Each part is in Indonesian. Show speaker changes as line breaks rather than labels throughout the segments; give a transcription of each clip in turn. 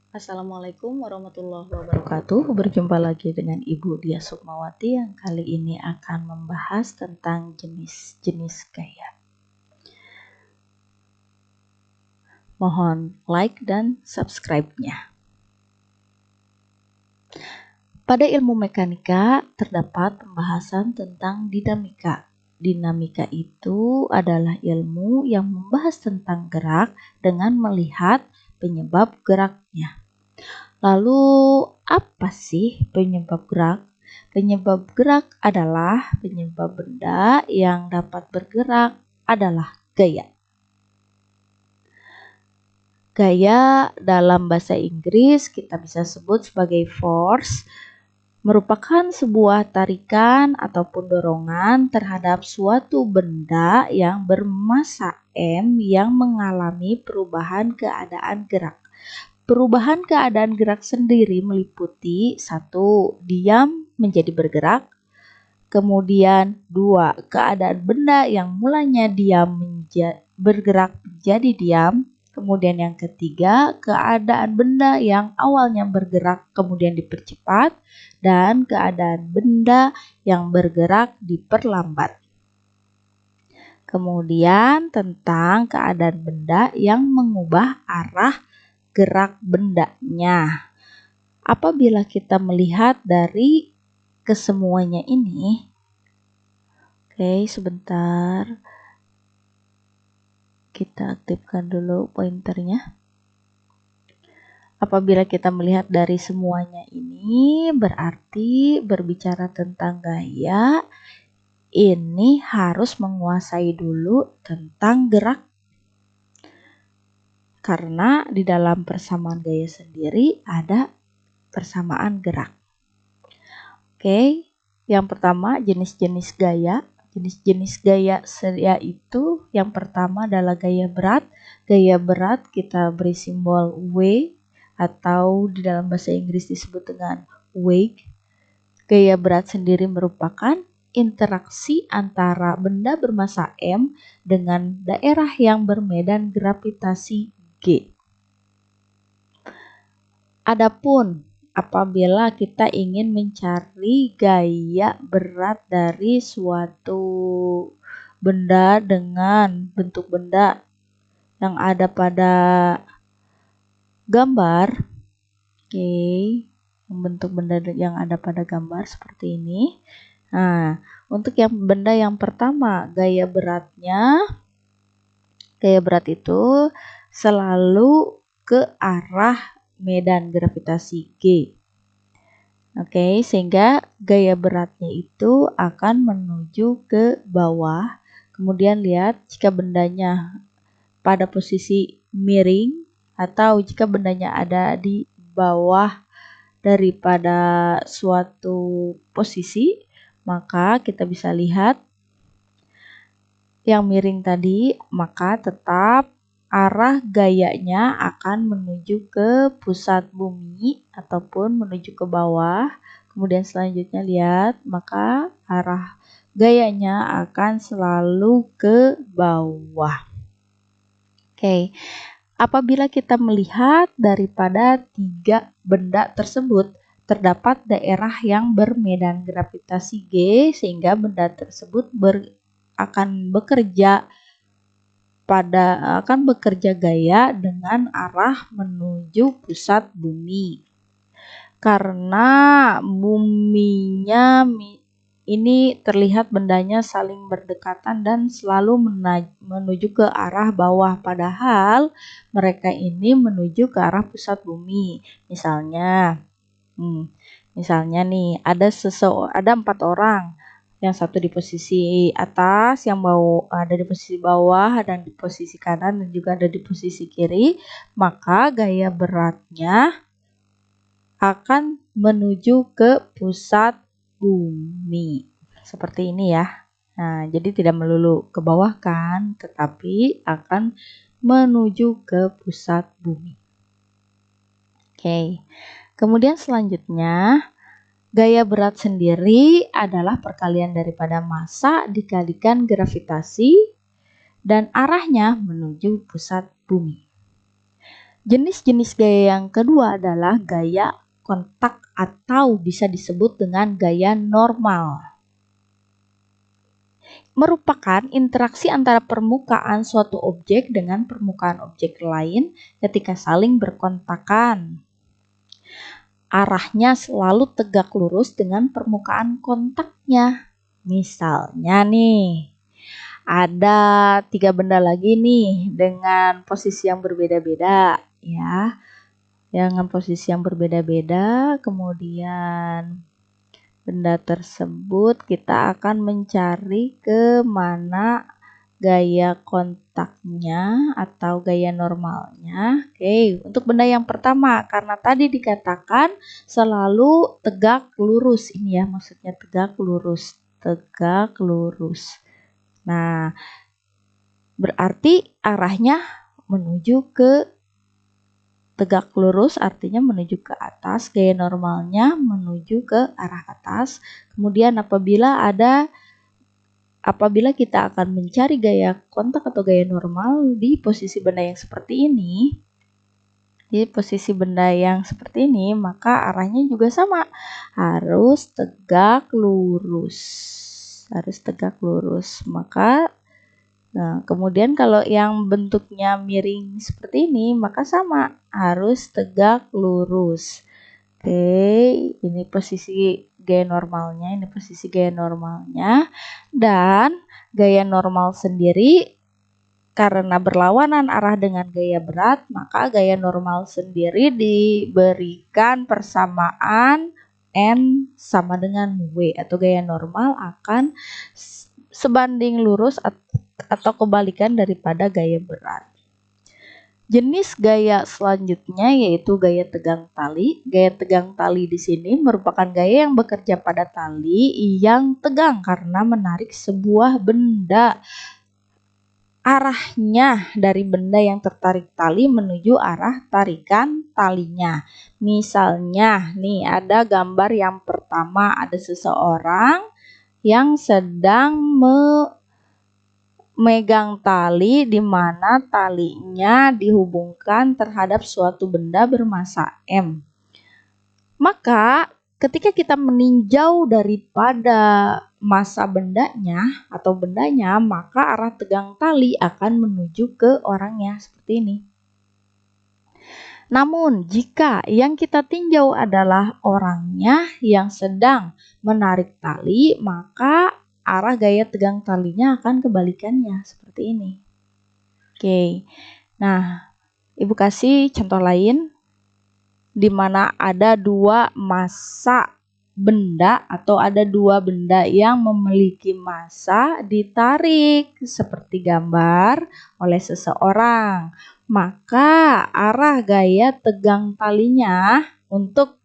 Assalamualaikum warahmatullahi wabarakatuh. Berjumpa lagi dengan Ibu Dia Sukmawati yang kali ini akan membahas tentang jenis-jenis gaya. Mohon like dan subscribe-nya. Pada ilmu mekanika terdapat pembahasan tentang dinamika. Dinamika itu adalah ilmu yang membahas tentang gerak dengan melihat penyebab geraknya. Lalu apa sih penyebab gerak? Penyebab gerak adalah penyebab benda yang dapat bergerak adalah gaya. Gaya dalam bahasa Inggris kita bisa sebut sebagai force, merupakan sebuah tarikan ataupun dorongan terhadap suatu benda yang bermassa M yang mengalami perubahan keadaan gerak. Perubahan keadaan gerak sendiri meliputi 1. Diam menjadi bergerak. Kemudian 2. Keadaan benda yang mulanya diam bergerak menjadi diam. Kemudian yang ketiga, keadaan benda yang awalnya bergerak kemudian dipercepat. Dan keadaan benda yang bergerak diperlambat. Kemudian tentang keadaan benda yang mengubah arah gerak bendanya. Apabila kita melihat dari kesemuanya ini, oke, sebentar, kita aktifkan dulu pointernya. Apabila kita melihat dari semuanya ini, berarti berbicara tentang gaya, ini harus menguasai dulu tentang gerak. Karena di dalam persamaan gaya sendiri ada persamaan gerak. Oke, yang pertama jenis-jenis gaya. Jenis-jenis gaya yaitu yang pertama adalah gaya berat. Gaya berat kita beri simbol W atau di dalam bahasa Inggris disebut dengan weight. Gaya berat sendiri merupakan interaksi antara benda bermassa M dengan daerah yang bermedan gravitasi G. Adapun apabila kita ingin mencari gaya berat dari suatu benda dengan bentuk benda yang ada pada gambar, oke, bentuk benda yang ada pada gambar seperti ini. Nah, untuk yang benda yang pertama, gaya berat itu selalu ke arah medan gravitasi G. Oke, sehingga gaya beratnya itu akan menuju ke bawah. Kemudian lihat jika bendanya pada posisi miring atau jika bendanya ada di bawah daripada suatu posisi, maka kita bisa lihat yang miring tadi, maka tetap arah gayanya akan menuju ke pusat bumi ataupun menuju ke bawah. Kemudian selanjutnya lihat, maka arah gayanya akan selalu ke bawah. Oke, apabila kita melihat daripada 3 benda tersebut, terdapat daerah yang bermedan gravitasi G sehingga benda tersebut akan bekerja gaya dengan arah menuju pusat bumi. Karena buminya ini terlihat bendanya saling berdekatan dan selalu menuju ke arah bawah, padahal mereka ini menuju ke arah pusat bumi. Misalnya nih ada 4 orang. Yang satu di posisi atas, yang ada di posisi bawah, dan di posisi kanan, dan juga ada di posisi kiri, maka gaya beratnya akan menuju ke pusat bumi. Seperti ini ya. Nah, jadi tidak melulu ke bawah kan, tetapi akan menuju ke pusat bumi. Oke. Kemudian selanjutnya, gaya berat sendiri adalah perkalian daripada massa dikalikan gravitasi dan arahnya menuju pusat bumi. Jenis-jenis gaya yang kedua adalah gaya kontak atau bisa disebut dengan gaya normal. Merupakan interaksi antara permukaan suatu objek dengan permukaan objek lain ketika saling berkontakan. Arahnya selalu tegak lurus dengan permukaan kontaknya. Misalnya nih, ada 3 benda lagi nih dengan posisi yang berbeda-beda ya. Dengan posisi yang berbeda-beda, kemudian benda tersebut kita akan mencari ke mana gaya kontaknya atau gaya normalnya. Oke, untuk benda yang pertama, karena tadi dikatakan selalu tegak lurus. Ini ya maksudnya tegak lurus. Tegak lurus. Nah, berarti arahnya menuju ke tegak lurus, artinya menuju ke atas. Gaya normalnya menuju ke arah atas. Kemudian apabila kita akan mencari gaya kontak atau gaya normal di posisi benda yang seperti ini, maka arahnya juga sama, harus tegak lurus. Nah, kemudian kalau yang bentuknya miring seperti ini, maka sama, harus tegak lurus. Oke, ini posisi gaya normalnya, dan gaya normal sendiri karena berlawanan arah dengan gaya berat, maka gaya normal sendiri diberikan persamaan N sama dengan W, atau gaya normal akan sebanding lurus atau kebalikan daripada gaya berat. Jenis gaya selanjutnya yaitu gaya tegang tali. Gaya tegang tali di sini merupakan gaya yang bekerja pada tali yang tegang karena menarik sebuah benda. Arahnya dari benda yang tertarik tali menuju arah tarikan talinya. Misalnya, nih ada gambar yang pertama, ada seseorang yang sedang megang tali di mana talinya dihubungkan terhadap suatu benda bermassa M. Maka ketika kita meninjau daripada massa bendanya, maka arah tegang tali akan menuju ke orangnya seperti ini. Namun jika yang kita tinjau adalah orangnya yang sedang menarik tali, maka arah gaya tegang talinya akan kebalikannya seperti ini. Oke. Nah, Ibu kasih contoh lain di mana ada 2 massa benda atau ada 2 benda yang memiliki massa ditarik seperti gambar oleh seseorang. Maka arah gaya tegang talinya untuk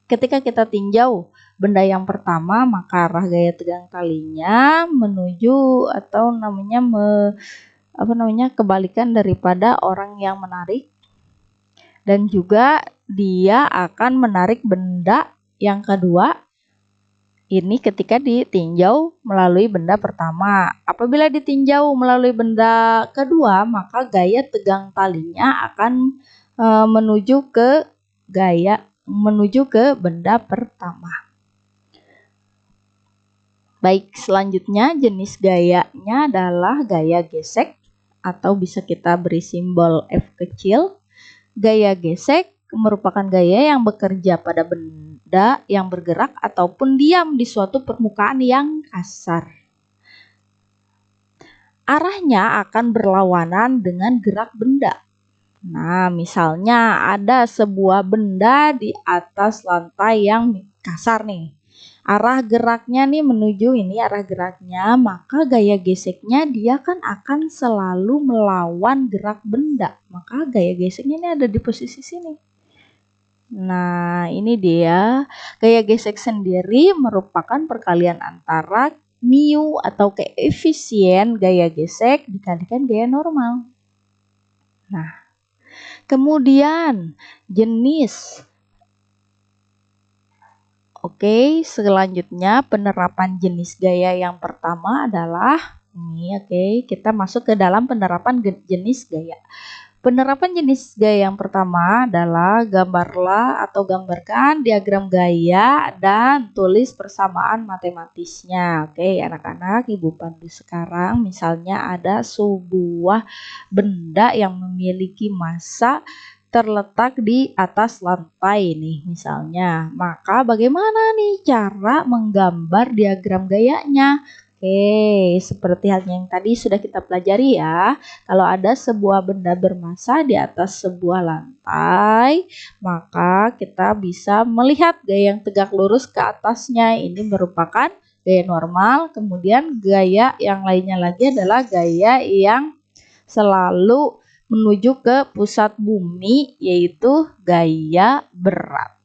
ketika kita tinjau benda yang pertama, maka arah gaya tegang talinya menuju atau kebalikan daripada orang yang menarik, dan juga dia akan menarik benda yang kedua ini ketika ditinjau melalui benda pertama. Apabila ditinjau melalui benda kedua, maka gaya tegang talinya akan menuju ke benda pertama. Baik, selanjutnya jenis gayanya adalah gaya gesek atau bisa kita beri simbol F kecil. Gaya gesek merupakan gaya yang bekerja pada benda yang bergerak ataupun diam di suatu permukaan yang kasar. Arahnya akan berlawanan dengan gerak benda. Nah, misalnya ada sebuah benda di atas lantai yang kasar nih. Arah geraknya nih menuju ini arah geraknya, maka gaya geseknya dia kan akan selalu melawan gerak benda. Maka gaya geseknya ini ada di posisi sini. Nah, ini dia. Gaya gesek sendiri merupakan perkalian antara mu atau koefisien gaya gesek dikalikan gaya normal. Nah, kemudian jenis. Oke, selanjutnya penerapan jenis gaya yang pertama adalah ini. Oke, kita masuk ke dalam penerapan jenis gaya. Penerapan jenis gaya yang pertama adalah gambarlah atau gambarkan diagram gaya dan tulis persamaan matematisnya. Oke, anak-anak, Ibu pandu sekarang misalnya ada sebuah benda yang memiliki massa terletak di atas lantai nih misalnya. Maka bagaimana nih cara menggambar diagram gayanya? Oke, seperti halnya yang tadi sudah kita pelajari ya. Kalau ada sebuah benda bermassa di atas sebuah lantai, maka kita bisa melihat gaya yang tegak lurus ke atasnya. Ini merupakan gaya normal. Kemudian gaya yang lainnya lagi adalah gaya yang selalu menuju ke pusat bumi, yaitu gaya berat.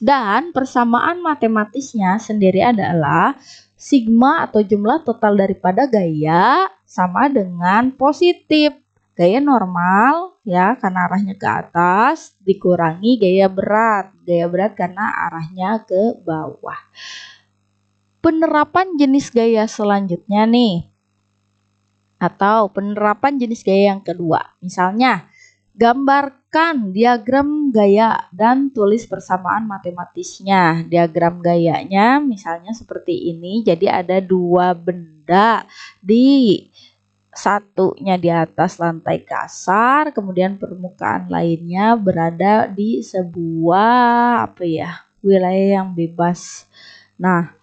Dan persamaan matematisnya sendiri adalah sigma atau jumlah total daripada gaya sama dengan positif. Gaya normal ya karena arahnya ke atas dikurangi gaya berat. Gaya berat karena arahnya ke bawah. Penerapan jenis gaya selanjutnya nih. Atau penerapan jenis gaya yang kedua. Misalnya gambarkan diagram gaya dan tulis persamaan matematisnya. Diagram gayanya misalnya seperti ini. Jadi ada dua benda, di satunya di atas lantai kasar, kemudian permukaan lainnya berada di sebuah wilayah yang bebas. Nah,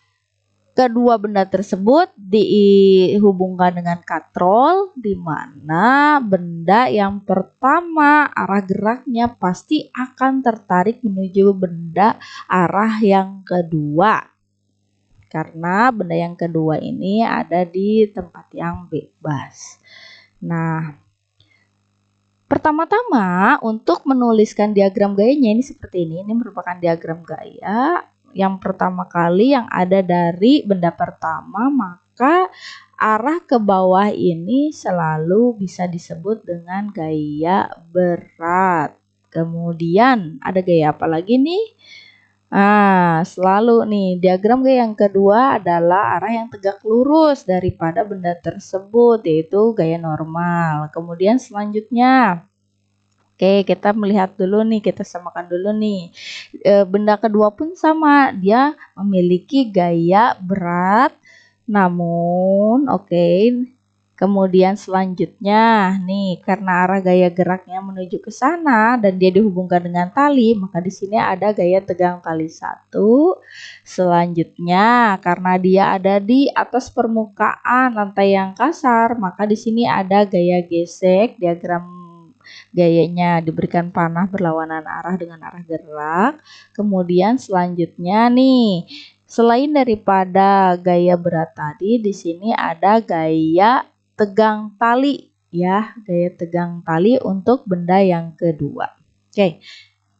kedua benda tersebut dihubungkan dengan katrol, di mana benda yang pertama arah geraknya pasti akan tertarik menuju benda arah yang kedua. Karena benda yang kedua ini ada di tempat yang bebas. Nah, pertama-tama untuk menuliskan diagram gayanya ini seperti ini. Ini merupakan diagram gaya yang pertama kali yang ada dari benda pertama, maka arah ke bawah ini selalu bisa disebut dengan gaya berat. Kemudian ada gaya apa lagi nih? Selalu nih diagram gaya yang kedua adalah arah yang tegak lurus daripada benda tersebut, yaitu gaya normal. Kemudian selanjutnya, oke, kita melihat dulu nih, kita samakan dulu nih. Benda kedua pun sama, dia memiliki gaya berat, namun kemudian selanjutnya nih, karena arah gaya geraknya menuju ke sana dan dia dihubungkan dengan tali, maka di sini ada gaya tegang tali 1. Selanjutnya, karena dia ada di atas permukaan lantai yang kasar, maka di sini ada gaya gesek. Diagram gayanya diberikan panah berlawanan arah dengan arah gerak. Kemudian selanjutnya nih, selain daripada gaya berat tadi, di sini ada gaya tegang tali ya, gaya tegang tali untuk benda yang kedua. Oke.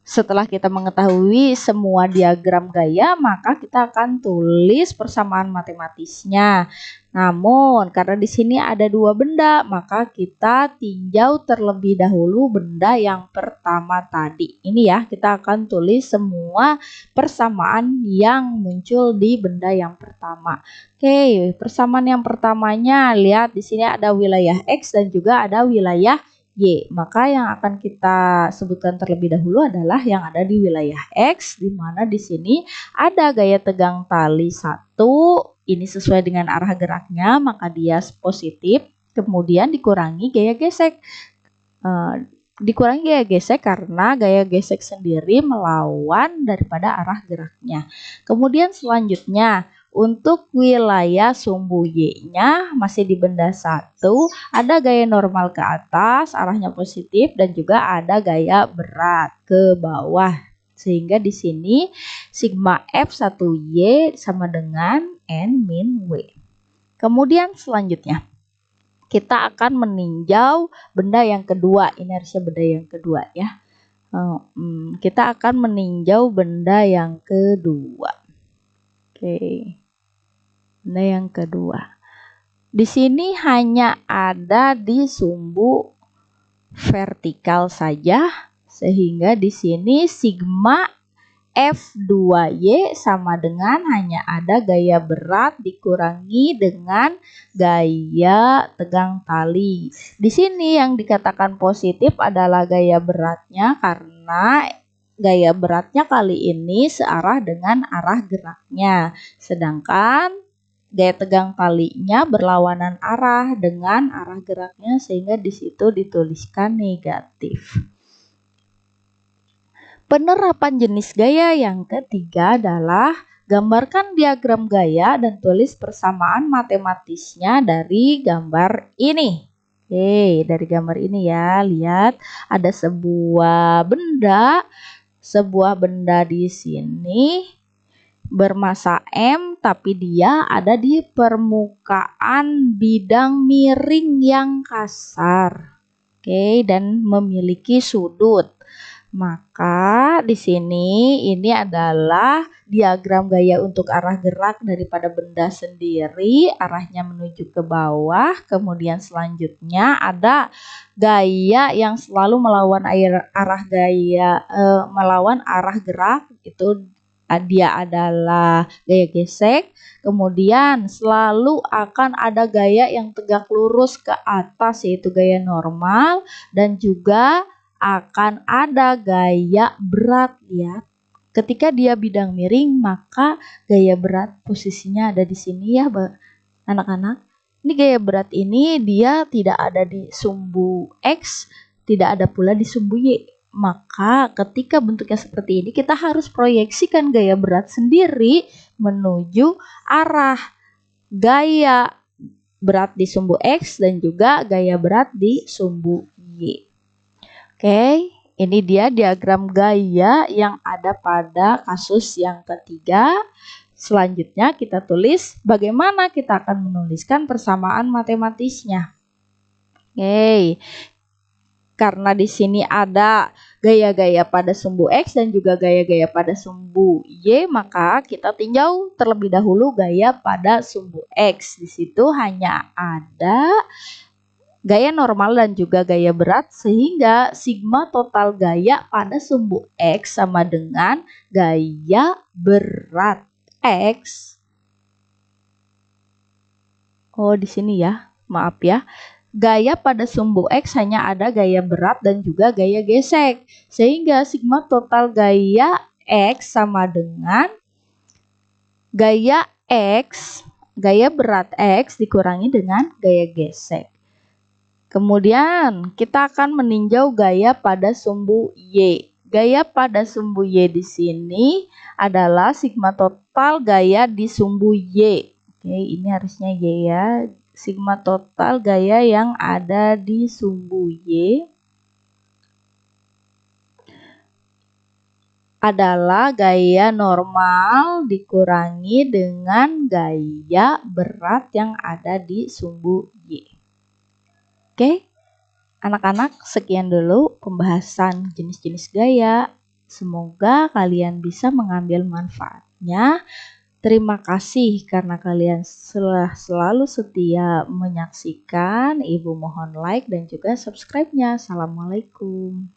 Setelah kita mengetahui semua diagram gaya, maka kita akan tulis persamaan matematisnya. Namun, karena di sini ada dua benda, maka kita tinjau terlebih dahulu benda yang pertama tadi. Ini ya, kita akan tulis semua persamaan yang muncul di benda yang pertama. Oke, persamaan yang pertamanya, lihat di sini ada wilayah X dan juga ada wilayah Y. Maka yang akan kita sebutkan terlebih dahulu adalah yang ada di wilayah X, di mana di sini ada gaya tegang tali 1. Ini sesuai dengan arah geraknya, maka dia positif. Kemudian dikurangi gaya gesek. Dikurangi gaya gesek karena gaya gesek sendiri melawan daripada arah geraknya. Kemudian selanjutnya, untuk wilayah sumbu Y-nya masih di benda 1, ada gaya normal ke atas, arahnya positif, dan juga ada gaya berat ke bawah. Sehingga di sini sigma F1Y sama dengan N min W. Kemudian selanjutnya, kita akan meninjau benda yang kedua, inersia benda yang kedua ya. Kita akan meninjau benda yang kedua. Benda yang kedua. Di sini hanya ada di sumbu vertikal saja, sehingga di sini sigma F2Y sama dengan hanya ada gaya berat dikurangi dengan gaya tegang tali. Di sini yang dikatakan positif adalah gaya beratnya karena gaya beratnya kali ini searah dengan arah geraknya. Sedangkan gaya tegang talinya berlawanan arah dengan arah geraknya sehingga di situ dituliskan negatif. Penerapan jenis gaya yang ketiga adalah gambarkan diagram gaya dan tulis persamaan matematisnya dari gambar ini. Oke, dari gambar ini ya, lihat ada sebuah benda di sini bermassa M, tapi dia ada di permukaan bidang miring yang kasar. Oke, dan memiliki sudut. Maka di sini ini adalah diagram gaya untuk arah gerak daripada benda sendiri, arahnya menuju ke bawah. Kemudian selanjutnya ada gaya yang selalu melawan melawan arah gerak, itu dia adalah gaya gesek. Kemudian selalu akan ada gaya yang tegak lurus ke atas, yaitu gaya normal, dan juga akan ada gaya berat ya. Ketika dia bidang miring, maka gaya berat posisinya ada di sini ya, anak-anak. Ini gaya berat ini dia tidak ada di sumbu X, tidak ada pula di sumbu Y. Maka ketika bentuknya seperti ini, kita harus proyeksikan gaya berat sendiri menuju arah gaya berat di sumbu X dan juga gaya berat di sumbu Y. Oke, ini dia diagram gaya yang ada pada kasus yang ketiga. Selanjutnya kita tulis bagaimana kita akan menuliskan persamaan matematisnya. Oke, karena di sini ada gaya-gaya pada sumbu X dan juga gaya-gaya pada sumbu Y, maka kita tinjau terlebih dahulu gaya pada sumbu X. Di situ hanya ada gaya normal dan juga gaya berat, sehingga sigma total gaya pada sumbu X sama dengan gaya berat X. Oh, di sini ya, maaf ya. Gaya pada sumbu X hanya ada gaya berat dan juga gaya gesek, sehingga sigma total gaya X sama dengan gaya X, gaya berat X dikurangi dengan gaya gesek. Kemudian kita akan meninjau gaya pada sumbu Y. Gaya pada sumbu Y di sini adalah sigma total gaya di sumbu Y. Oke, ini harusnya Y ya. Sigma total gaya yang ada di sumbu Y adalah gaya normal dikurangi dengan gaya berat yang ada di sumbu Y. Oke, anak-anak, sekian dulu pembahasan jenis-jenis gaya. Semoga kalian bisa mengambil manfaatnya. Terima kasih karena kalian selalu setia menyaksikan. Ibu mohon like dan juga subscribe-nya. Assalamualaikum.